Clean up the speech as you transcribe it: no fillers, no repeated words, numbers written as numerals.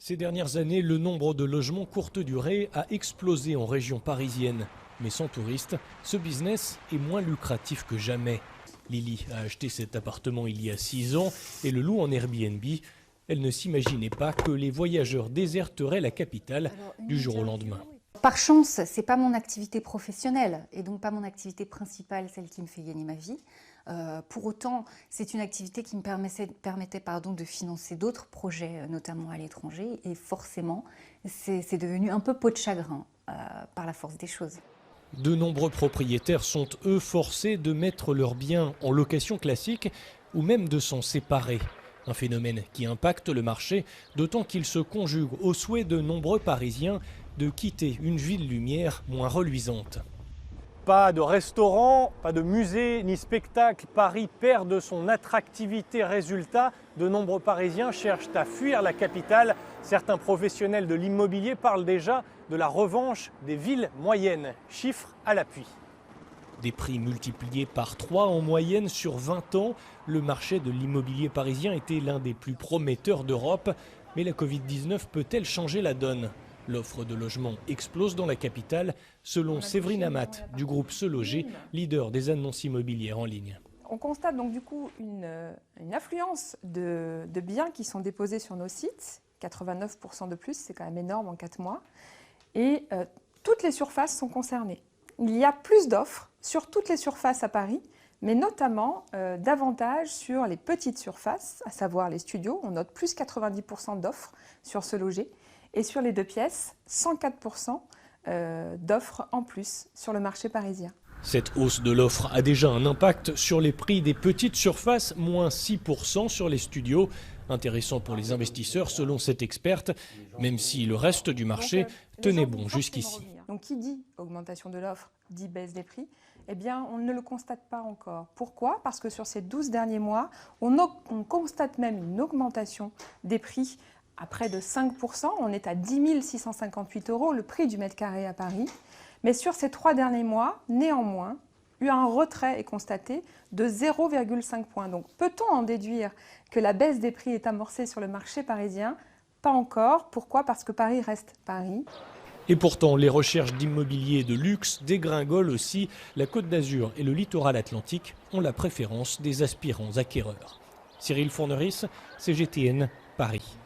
Ces dernières années, le nombre de logements courte durée a explosé en région parisienne. Mais sans touristes, ce business est moins lucratif que jamais. Lily a acheté cet appartement il y a 6 ans et le loue en Airbnb. Elle ne s'imaginait pas que les voyageurs déserteraient la capitale du jour au lendemain. Par chance, ce n'est pas mon activité professionnelle et donc pas mon activité principale, celle qui me fait gagner ma vie. Pour autant, c'est une activité qui me permettait de financer d'autres projets, notamment à l'étranger. Et forcément, c'est devenu un peu peau de chagrin par la force des choses. De nombreux propriétaires sont, eux, forcés de mettre leurs biens en location classique ou même de s'en séparer. Un phénomène qui impacte le marché, d'autant qu'il se conjugue au souhait de nombreux Parisiens de quitter une ville lumière moins reluisante. Pas de restaurant, pas de musée ni spectacle. Paris perd de son attractivité. Résultat, de nombreux Parisiens cherchent à fuir la capitale. Certains professionnels de l'immobilier parlent déjà de la revanche des villes moyennes. Chiffres à l'appui. Des prix multipliés par 3 en moyenne sur 20 ans. Le marché de l'immobilier parisien était l'un des plus prometteurs d'Europe. Mais la Covid-19 peut-elle changer la donne ? L'offre de logements explose dans la capitale, selon Séverine Amat du groupe Se Loger, leader des annonces immobilières en ligne. On constate donc du coup une affluence de biens qui sont déposés sur nos sites, 89% de plus, c'est quand même énorme en 4 mois. Et toutes les surfaces sont concernées. Il y a plus d'offres sur toutes les surfaces à Paris, mais notamment davantage sur les petites surfaces, à savoir les studios. On note plus 90% d'offres sur Se Loger. Et sur les 2 pièces, 104% d'offres en plus sur le marché parisien. Cette hausse de l'offre a déjà un impact sur les prix des petites surfaces, moins 6% sur les studios. Intéressant pour les investisseurs selon cette experte, même si le reste du marché tenait bon jusqu'ici. Donc qui dit augmentation de l'offre, dit baisse des prix, eh bien on ne le constate pas encore. Pourquoi ? Parce que sur ces 12 derniers mois, on constate même une augmentation des prix à près de 5%, on est à 10 658 € le prix du mètre carré à Paris. Mais sur ces 3 derniers mois, néanmoins, un retrait est constaté de 0,5 points. Donc peut-on en déduire que la baisse des prix est amorcée sur le marché parisien ? Pas encore. Pourquoi ? Parce que Paris reste Paris. Et pourtant, les recherches d'immobilier de luxe dégringolent aussi. La Côte d'Azur et le littoral atlantique ont la préférence des aspirants acquéreurs. Cyril Fourneris, CGTN, Paris.